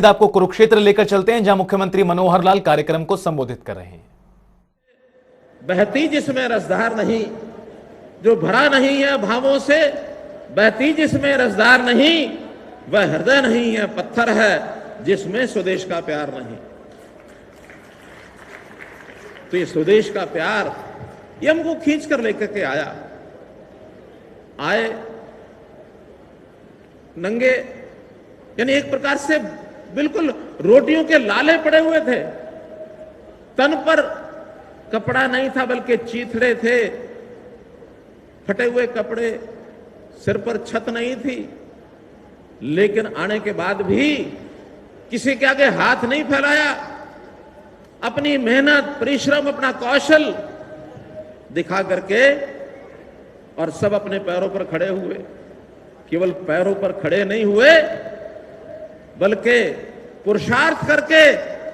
आपको कुरुक्षेत्र लेकर चलते हैं, जहां मुख्यमंत्री मनोहर लाल कार्यक्रम को संबोधित कर रहे हैं। बहती जिसमें रसधार नहीं, जो भरा नहीं है भावों से, बहती जिसमें रसधार नहीं, वह हृदय नहीं है, पत्थर है जिसमें स्वदेश का प्यार नहीं। तो ये स्वदेश का प्यार ये हमको खींच कर लेकर के आए नंगे, यानी एक प्रकार से बिल्कुल रोटियों के लाले पड़े हुए थे, तन पर कपड़ा नहीं था बल्कि चीथड़े थे, फटे हुए कपड़े, सिर पर छत नहीं थी, लेकिन आने के बाद भी किसी के आगे हाथ नहीं फैलाया। अपनी मेहनत, परिश्रम, अपना कौशल दिखा करके और सब अपने पैरों पर खड़े हुए। केवल पैरों पर खड़े नहीं हुए बल्कि पुरुषार्थ करके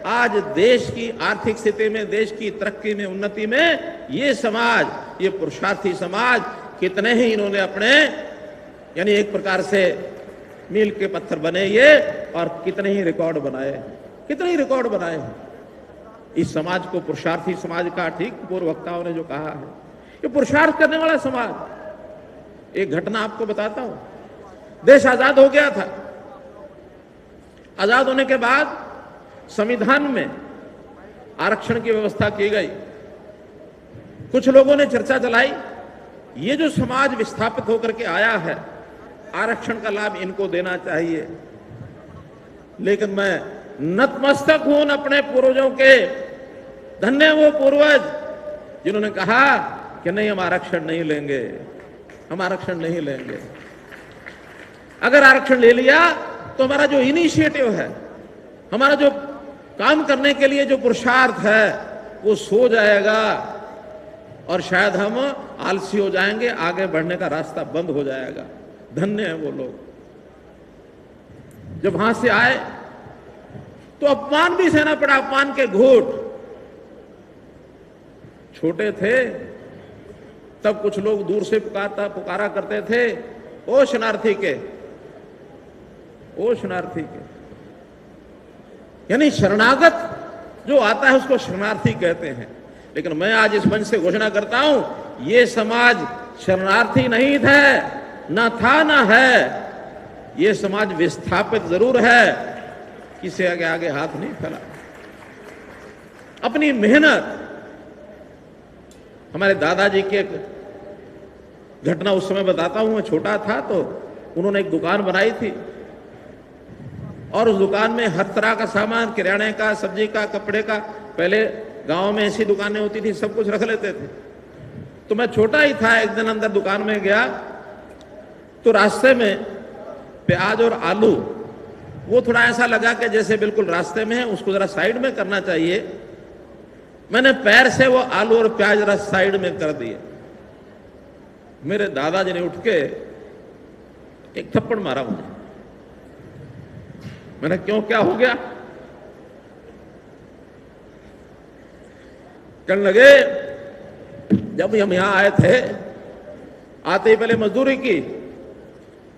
आज देश की आर्थिक स्थिति में, देश की तरक्की में, उन्नति में ये समाज, ये पुरुषार्थी समाज कितने ही इन्होंने अपने, यानी एक प्रकार से मील के पत्थर बने ये, और कितने ही रिकॉर्ड बनाए, कितने ही रिकॉर्ड बनाए हैं इस समाज को, पुरुषार्थी समाज का। ठीक पूर्व वक्ताओं ने जो कहा है, ये पुरुषार्थ करने वाला समाज। एक घटना आपको बताता हूं। देश आजाद हो गया था। आजाद होने के बाद संविधान में आरक्षण की व्यवस्था की गई। कुछ लोगों ने चर्चा चलाई, ये जो समाज विस्थापित होकर के आया है, आरक्षण का लाभ इनको देना चाहिए। लेकिन मैं नतमस्तक हूं अपने पूर्वजों के, धन्य वो पूर्वज जिन्होंने कहा कि नहीं, हम आरक्षण नहीं लेंगे, हम आरक्षण नहीं लेंगे। अगर आरक्षण ले लिया तो हमारा जो इनिशिएटिव है, हमारा जो काम करने के लिए जो पुरुषार्थ है, वो सो जाएगा और शायद हम आलसी हो जाएंगे, आगे बढ़ने का रास्ता बंद हो जाएगा। धन्य है वो लोग। जब वहां से आए तो अपमान भी सहना पड़ा, अपमान के घूंट। छोटे थे तब कुछ लोग दूर से पुकारा करते थे, ओ शरणार्थी के, ओ शरणार्थी के। यानी शरणागत जो आता है उसको शरणार्थी कहते हैं। लेकिन मैं आज इस मंच से घोषणा करता हूं, ये समाज शरणार्थी नहीं था, ना था ना है। ये समाज विस्थापित जरूर है, किसी आगे आगे हाथ नहीं फैला। अपनी मेहनत, हमारे दादाजी की एक घटना उस समय बताता हूं। मैं छोटा था तो उन्होंने एक दुकान बनाई थी और उस दुकान में हर तरह का सामान, किराने का, सब्जी का, कपड़े का, पहले गांव में ऐसी दुकानें होती थी, सब कुछ रख लेते थे। तो मैं छोटा ही था, एक दिन अंदर दुकान में गया तो रास्ते में प्याज और आलू, वो थोड़ा ऐसा लगा कि जैसे बिल्कुल रास्ते में है, उसको जरा साइड में करना चाहिए। मैंने पैर से वो आलू और प्याज जरा साइड में कर दिए। मेरे दादाजी ने उठ के एक थप्पड़ मारा मुझे। मैंने क्यों, क्या हो गया? कहने लगे, जब हम यहां आए थे, आते ही पहले मजदूरी की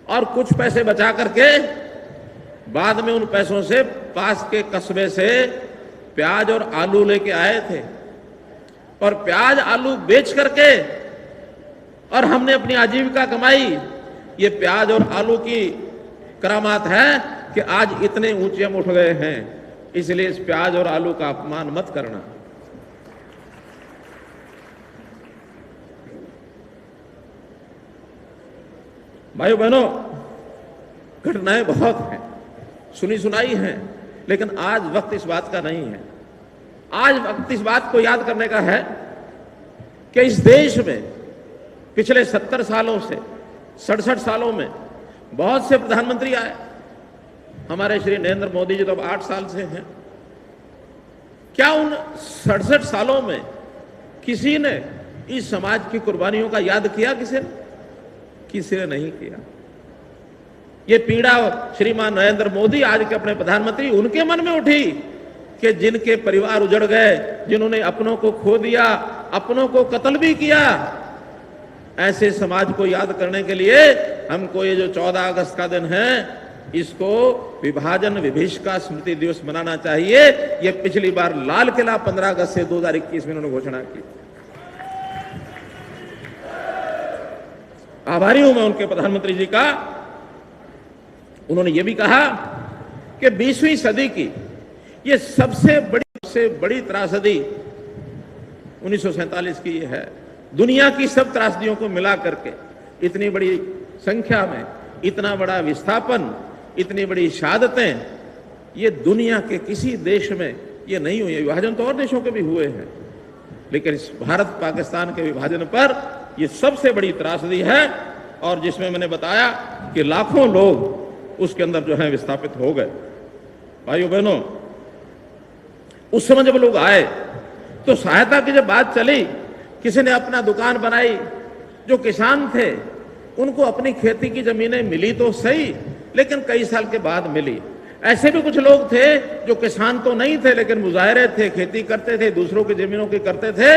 और कुछ पैसे बचा करके बाद में उन पैसों से पास के कस्बे से प्याज और आलू लेके आए थे, और प्याज आलू बेच करके और हमने अपनी आजीविका कमाई। ये प्याज और आलू की करामात है कि आज इतने ऊंचे हम उठ गए हैं। इसलिए इस प्याज और आलू का अपमान मत करना। भाइयों बहनों, घटनाएं बहुत हैं, सुनी सुनाई हैं, लेकिन आज वक्त इस बात का नहीं है। आज वक्त इस बात को याद करने का है कि इस देश में पिछले 70 सालों से 67 सालों में बहुत से प्रधानमंत्री आए। हमारे श्री नरेंद्र मोदी जी तो अब 8 साल से हैं। क्या उन 67 सालों में किसी ने इस समाज की कुर्बानियों का याद किया? किसी ने नहीं किया। ये पीड़ा श्रीमान नरेंद्र मोदी आज के अपने प्रधानमंत्री, उनके मन में उठी कि जिनके परिवार उजड़ गए, जिन्होंने अपनों को खो दिया, अपनों को कत्ल भी किया, ऐसे समाज को याद करने के लिए हमको ये जो 14 अगस्त का दिन है, इसको विभाजन विभीषिका स्मृति दिवस मनाना चाहिए। ये पिछली बार लाल किला 15 अगस्त से 2021 में उन्होंने घोषणा की। आभारी हूं मैं उनके प्रधानमंत्री जी का। उन्होंने ये भी कहा कि 20वीं सदी की ये सबसे बड़ी त्रासदी 1947 की है। दुनिया की सब त्रासदियों को मिला करके इतनी बड़ी संख्या में इतना बड़ा विस्थापन, इतनी बड़ी शहादतें, ये दुनिया के किसी देश में ये नहीं हुई है। विभाजन तो और देशों के भी हुए हैं, लेकिन इस भारत पाकिस्तान के विभाजन पर ये सबसे बड़ी त्रासदी है। और जिसमें मैंने बताया कि लाखों लोग उसके अंदर जो है विस्थापित हो गए। भाइयों बहनों, उस समय जब लोग आए तो सहायता की जब बात चली, किसी ने अपना दुकान बनाई, जो किसान थे उनको अपनी खेती की जमीनें मिली तो सही, लेकिन कई साल के बाद मिली। ऐसे भी कुछ लोग थे जो किसान तो नहीं थे लेकिन मुजाहिरे थे, खेती करते थे, दूसरों की जमीनों की करते थे।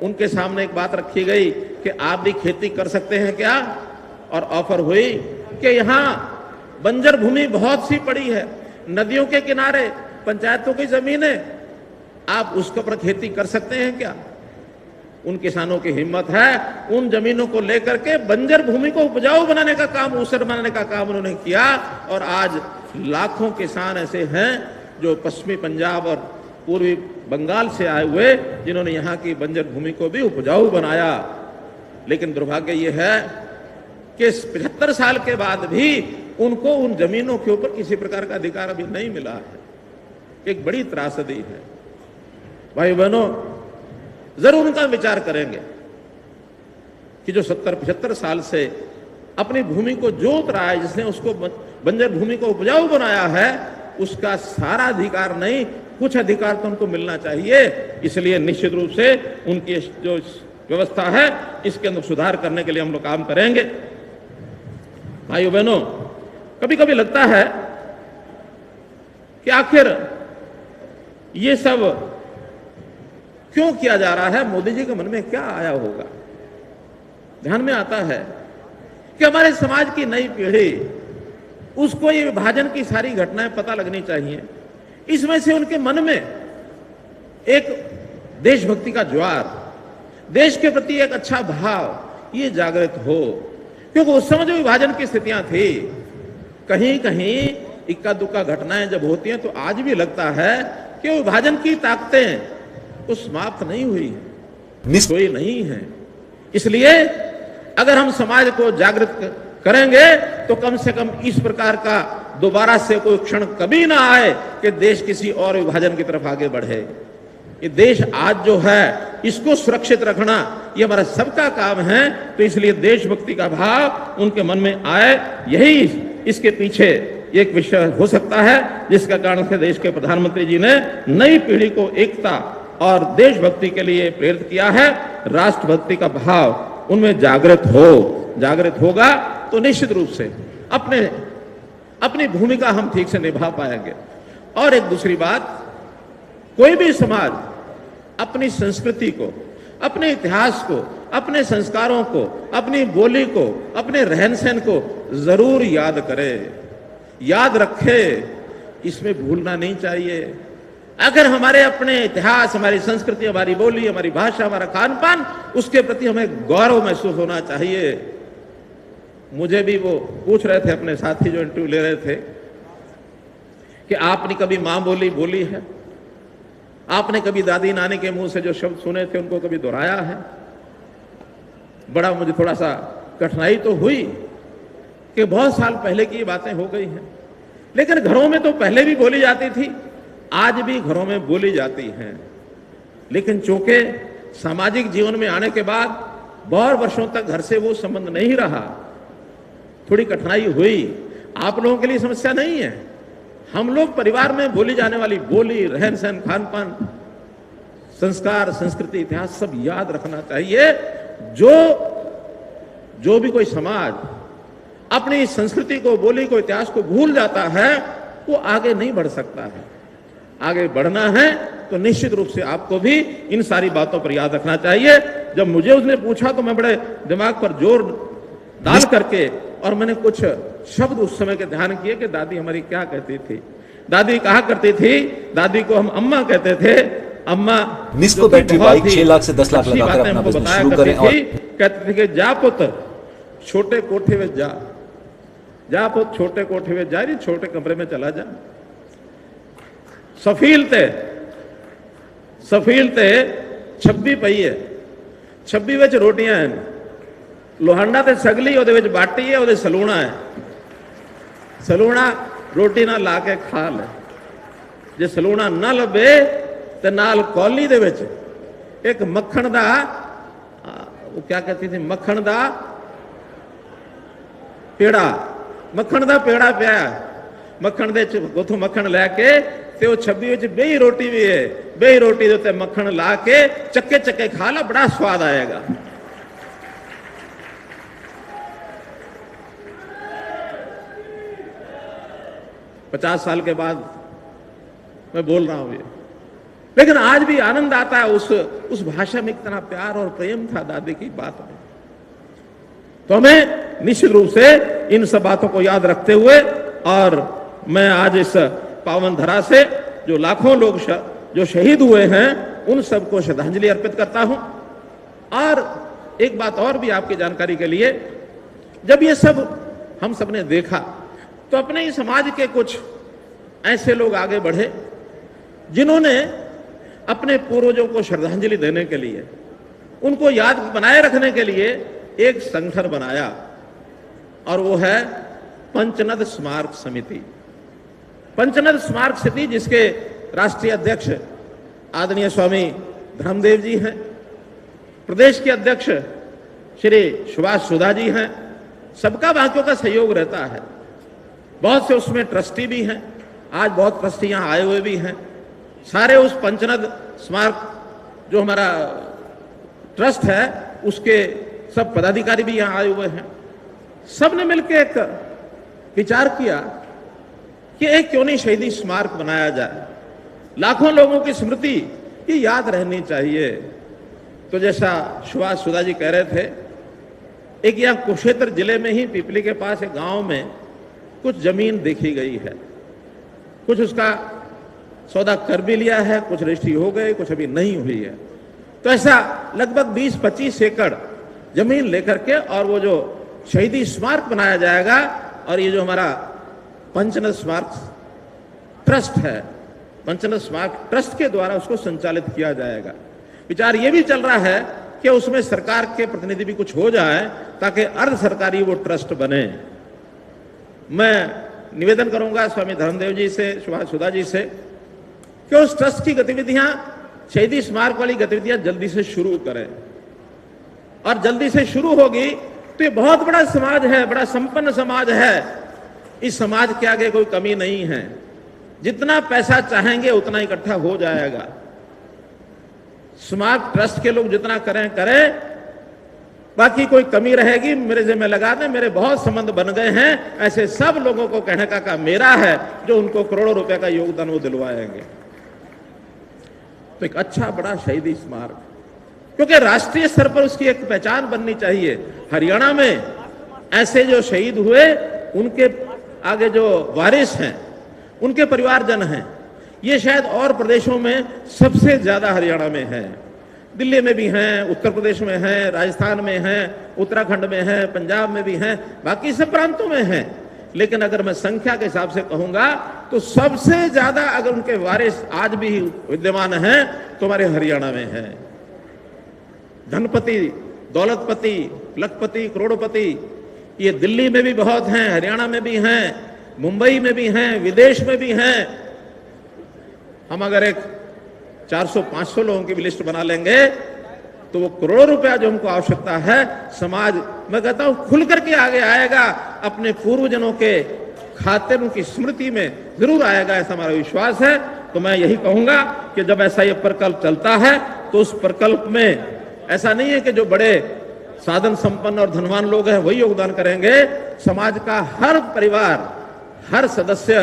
उनके सामने एक बात रखी गई कि आप भी खेती कर सकते हैं क्या? और ऑफर हुई कि यहां बंजर भूमि बहुत सी पड़ी है, नदियों के किनारे पंचायतों की जमीनें, आप उसके ऊपर खेती कर सकते हैं क्या? उन किसानों की हिम्मत है, उन जमीनों को लेकर के बंजर भूमि को उपजाऊ बनाने का काम, ऊसर बनाने का काम उन्होंने किया। और आज लाखों किसान ऐसे हैं जो पश्चिमी पंजाब और पूर्वी बंगाल से आए हुए, जिन्होंने यहाँ की बंजर भूमि को भी उपजाऊ बनाया। लेकिन दुर्भाग्य ये है कि 75 साल के बाद भी उनको उन जमीनों के ऊपर किसी प्रकार का अधिकार अभी नहीं मिला है। एक बड़ी त्रासदी है। भाई बहनों, जरूर उनका विचार करेंगे कि जो 70-75 साल से अपनी भूमि को जोत रहा है, जिसने उसको बंजर भूमि को उपजाऊ बनाया है, उसका सारा अधिकार नहीं, कुछ अधिकार तो उनको मिलना चाहिए। इसलिए निश्चित रूप से उनकी जो व्यवस्था है इसके अंदर सुधार करने के लिए हम लोग काम करेंगे। भाइयों बहनों, कभी कभी लगता है कि आखिर ये सब क्यों किया जा रहा है, मोदी जी के मन में क्या आया होगा। ध्यान में आता है कि हमारे समाज की नई पीढ़ी, उसको ये विभाजन की सारी घटनाएं पता लगनी चाहिए। इसमें से उनके मन में एक देशभक्ति का ज्वार, देश के प्रति एक अच्छा भाव ये जागृत हो। क्योंकि उस समय जो विभाजन की स्थितियां थी, कहीं कहीं इक्का दुक्का घटनाएं जब होती हैं तो आज भी लगता है कि विभाजन की ताकतें तो समाप्त नहीं हुई है, कोई नहीं है। इसलिए अगर हम समाज को जागृत करेंगे तो कम से कम इस प्रकार का दोबारा से कोई क्षण कभी ना आए कि देश किसी और विभाजन की तरफ आगे बढ़े। ये देश आज जो है इसको सुरक्षित रखना ये हमारा सबका काम है। तो इसलिए देशभक्ति का भाव उनके मन में आए, यही इसके पीछे एक विषय हो सकता है जिसका कारण से देश के प्रधानमंत्री जी ने नई पीढ़ी को एकता और देशभक्ति के लिए प्रेरित किया है। राष्ट्रभक्ति का भाव उनमें जागृत होगा तो निश्चित रूप से अपनी भूमिका हम ठीक से निभा पाएंगे। और एक दूसरी बात, कोई भी समाज अपनी संस्कृति को, अपने इतिहास को, अपने संस्कारों को, अपनी बोली को, अपने रहन सहन को जरूर याद करे, याद रखे, इसमें भूलना नहीं चाहिए। अगर हमारे अपने इतिहास, हमारी संस्कृति, हमारी बोली, हमारी भाषा, हमारा खान पान, उसके प्रति हमें गौरव महसूस होना चाहिए। मुझे भी वो पूछ रहे थे अपने साथी जो इंटरव्यू ले रहे थे कि आपने कभी मां बोली है, आपने कभी दादी नानी के मुंह से जो शब्द सुने थे उनको कभी दोहराया है। बड़ा मुझे थोड़ा सा कठिनाई तो हुई कि बहुत साल पहले की बातें हो गई हैं, लेकिन घरों में तो पहले भी बोली जाती थी, आज भी घरों में बोली जाती हैं। लेकिन चूंकि सामाजिक जीवन में आने के बाद बहुत वर्षों तक घर से वो संबंध नहीं रहा, थोड़ी कठिनाई हुई। आप लोगों के लिए समस्या नहीं है। हम लोग परिवार में बोली जाने वाली बोली, रहन सहन, खान पान, संस्कार, संस्कृति, इतिहास सब याद रखना चाहिए। जो भी कोई समाज अपनी संस्कृति को, बोली को, इतिहास को भूल जाता है वो आगे नहीं बढ़ सकता है। आगे बढ़ना है तो निश्चित रूप से आपको भी इन सारी बातों पर याद रखना चाहिए। जब मुझे उसने पूछा तो मैं बड़े दिमाग पर जोर डाल करके और मैंने कुछ शब्द उस समय के ध्यान किए कि दादी हमारी क्या कहती थी। दादी कहा करती थी, दादी को हम अम्मा कहते थे। अम्मा निस्को बैटरी बाइक 6 लाख से 10 लाख लगाकर अपना बिजनेस शुरू करें। और कहते थे कि जा पुत्र छोटे कोठे में जा पुत्र छोटे कोठे में जा, छोटे कमरे में चला जा। सफील ते 26 ਪਈਏ 26 ਵਿੱਚ ਰੋਟੀਆਂ ਹਨ। ਲੋਹਾਂਡਾ ਤੇ ਸਗਲੀ ਉਹਦੇ ਵਿੱਚ ਬਾਟੀ ਹੈ, ਉਹਦੇ ਸਲੂਣਾ ਹੈ। ਸਲੂਣਾ ਰੋਟੀ ਨਾਲ ਲਾ ਕੇ ਖਾ ਲੈ। ਜੇ ਸਲੂਣਾ ਨਾ ਲੱਭੇ ਤੇ ਨਾਲ ਕੌਲੀ ਦੇ ਵਿੱਚ ਇੱਕ ਮੱਖਣ ਦਾ, ਉਹ ਕਿਆ ਕਹਤੀ ਸੀ, ਮੱਖਣ ਦਾ ਪੇੜਾ ਪਿਆ। ਮੱਖਣ ਦੇ ਉਥੋਂ ਮੱਖਣ ਲੈ ਕੇ ਤੇ ਉਹ 26 ਵਿੱਚ ਬੇਹੀ ਰੋਟੀ ਵੀ ਹੈ। ਬੇਹੀ ਰੋਟੀ ਦੇ ਉੱਤੇ ਮੱਖਣ ਲਾ ਕੇ ਚੱਕੇ ਖਾ ਲਾ, ਬੜਾ ਸਵਾਦ ਆਏਗਾ। पचास साल के बाद मैं बोल रहा हूं ये, लेकिन आज भी आनंद आता है उस भाषा में इतना प्यार और प्रेम था दादी की बात में। तो हमें निश्चित रूप से इन सब बातों को याद रखते हुए, और मैं आज इस पावन धरा से जो लाखों लोग जो शहीद हुए हैं उन सबको श्रद्धांजलि अर्पित करता हूं। और एक बात और भी आपकी जानकारी के लिए, जब ये सब हम सबने देखा तो अपने ही समाज के कुछ ऐसे लोग आगे बढ़े जिन्होंने अपने पूर्वजों को श्रद्धांजलि देने के लिए, उनको याद बनाए रखने के लिए एक संगठन बनाया, और वो है पंचनद स्मारक समिति। पंचनद स्मारक समिति जिसके राष्ट्रीय अध्यक्ष आदरणीय स्वामी धर्मदेव जी हैं, प्रदेश के अध्यक्ष श्री सुभाष सुधा जी हैं। सबका बाकियों का सहयोग रहता है। बहुत से उसमें ट्रस्टी भी हैं, आज बहुत ट्रस्टी यहां आए हुए भी हैं। सारे उस पंचनद स्मारक जो हमारा ट्रस्ट है उसके सब पदाधिकारी भी यहां आए हुए हैं। सबने मिलकर एक विचार किया कि एक क्यों नहीं शहीदी स्मारक बनाया जाए, लाखों लोगों की स्मृति ये याद रहनी चाहिए। तो जैसा सुभाष सुधा जी कह रहे थे, एक यहाँ कुरुक्षेत्र जिले में ही पिपली के पास एक गांव में कुछ जमीन देखी गई है, कुछ उसका सौदा कर भी लिया है, कुछ रजिस्ट्री हो गई, कुछ अभी नहीं हुई है। तो ऐसा लगभग 20-25 एकड़ जमीन लेकर के और वो जो शहीदी स्मारक बनाया जाएगा, और ये जो हमारा पंचनद स्मारक ट्रस्ट है, पंचनद स्मारक ट्रस्ट के द्वारा उसको संचालित किया जाएगा। विचार ये भी चल रहा है कि उसमें सरकार के प्रतिनिधि भी कुछ हो जाए ताकि अर्ध सरकारी वो ट्रस्ट बने। मैं निवेदन करूंगा स्वामी धर्मदेव जी से, सुभाष सुधा जी से, कि उस ट्रस्ट की गतिविधियां, शहीदी स्मारक वाली गतिविधियां जल्दी से शुरू करें। और जल्दी से शुरू होगी तो ये बहुत बड़ा समाज है, बड़ा संपन्न समाज है। इस समाज के आगे कोई कमी नहीं है। जितना पैसा चाहेंगे उतना इकट्ठा हो जाएगा। स्मारक ट्रस्ट के लोग जितना करें, बाकी कोई कमी रहेगी मेरे जिम्मे लगा दें। मेरे बहुत संबंध बन गए हैं, ऐसे सब लोगों को कहने का काम मेरा है जो उनको करोड़ों रुपए का योगदान वो दिलवाएंगे। तो एक अच्छा बड़ा शहीदी स्मारक, क्योंकि राष्ट्रीय स्तर पर उसकी एक पहचान बननी चाहिए। हरियाणा में ऐसे जो शहीद हुए उनके आगे जो वारिस हैं, उनके परिवारजन हैं, ये शायद और प्रदेशों में सबसे ज्यादा हरियाणा में है। दिल्ली में भी हैं, उत्तर प्रदेश में हैं, राजस्थान में हैं, उत्तराखंड में हैं, पंजाब में भी हैं, बाकी सब प्रांतों में हैं। लेकिन अगर मैं संख्या के हिसाब से कहूंगा तो सबसे ज्यादा अगर उनके वारिस आज भी विद्यमान हैं तो हमारे हरियाणा में हैं। धनपति, दौलतपति, लखपति, करोड़पति ये दिल्ली में भी बहुत हैं, हरियाणा में भी हैं, मुंबई में भी हैं, विदेश में भी हैं। हम अगर एक 400-500 लोगों की भी लिस्ट बना लेंगे तो वो करोड़ों रुपया जो हमको आवश्यकता है, समाज मैं कहता हूं खुल करके आगे आएगा, अपने पूर्वजनों के खाते उनकी स्मृति में जरूर आएगा, ऐसा हमारा विश्वास है। तो मैं यही कहूंगा कि जब ऐसा ये प्रकल्प चलता है तो उस प्रकल्प में ऐसा नहीं है कि जो बड़े साधन संपन्न और धनवान लोग हैं वही योगदान करेंगे। समाज का हर परिवार, हर सदस्य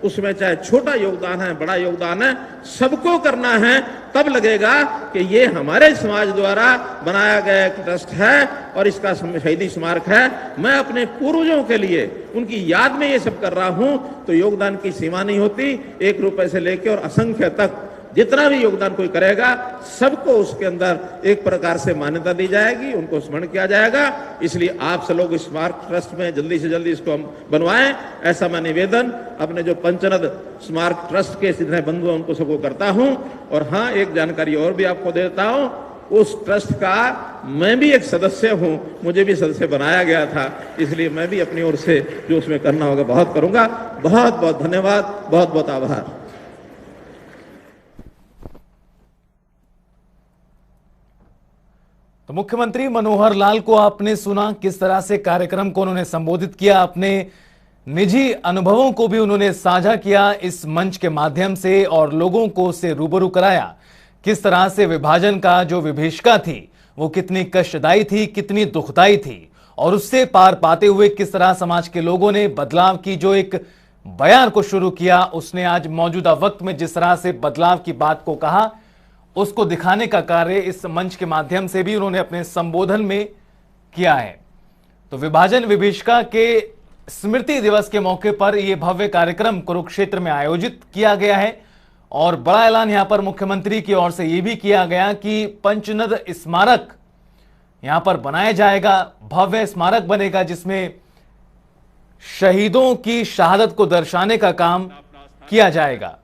उसमें चाहे छोटा योगदान है बड़ा योगदान है, सबको करना है। तब लगेगा कि ये हमारे समाज द्वारा बनाया गया एक ट्रस्ट है और इसका शहीदी स्मारक है। मैं अपने पूर्वजों के लिए उनकी याद में ये सब कर रहा हूं, तो योगदान की सीमा नहीं होती। 1 रुपए से लेकर और असंख्य तक जितना भी योगदान कोई करेगा, सबको उसके अंदर एक प्रकार से मान्यता दी जाएगी, उनको स्मरण किया जाएगा। इसलिए आप सब लोग स्मारक ट्रस्ट में जल्दी से जल्दी इसको हम बनवाएं, ऐसा मैं निवेदन अपने जो पंचनद स्मारक ट्रस्ट के जितने बंधु हैं उनको सबको करता हूं। और हाँ, एक जानकारी और भी आपको देता हूं, उस ट्रस्ट का मैं भी एक सदस्य हूं, मुझे भी सदस्य बनाया गया था, इसलिए मैं भी अपनी ओर से जो उसमें करना होगा बहुत करूंगा। बहुत बहुत धन्यवाद, बहुत बहुत आभार। तो मुख्यमंत्री मनोहर लाल को आपने सुना, किस तरह से कार्यक्रम को उन्होंने संबोधित किया, अपने निजी अनुभवों को भी उन्होंने साझा किया इस मंच के माध्यम से और लोगों को उससे रूबरू कराया। किस तरह से विभाजन का जो विभीषिका थी वो कितनी कष्टदायी थी, कितनी दुखदायी थी, और उससे पार पाते हुए किस तरह समाज के लोगों ने बदलाव की जो एक बयान को शुरू किया, उसने आज मौजूदा वक्त में जिस तरह से बदलाव की बात को कहा, उसको दिखाने का कार्य इस मंच के माध्यम से भी उन्होंने अपने संबोधन में किया है। तो विभाजन विभीषिका के स्मृति दिवस के मौके पर यह भव्य कार्यक्रम कुरुक्षेत्र में आयोजित किया गया है और बड़ा ऐलान यहां पर मुख्यमंत्री की ओर से यह भी किया गया कि पंचनद स्मारक यहां पर बनाया जाएगा, भव्य स्मारक बनेगा जिसमें शहीदों की शहादत को दर्शाने का काम किया जाएगा।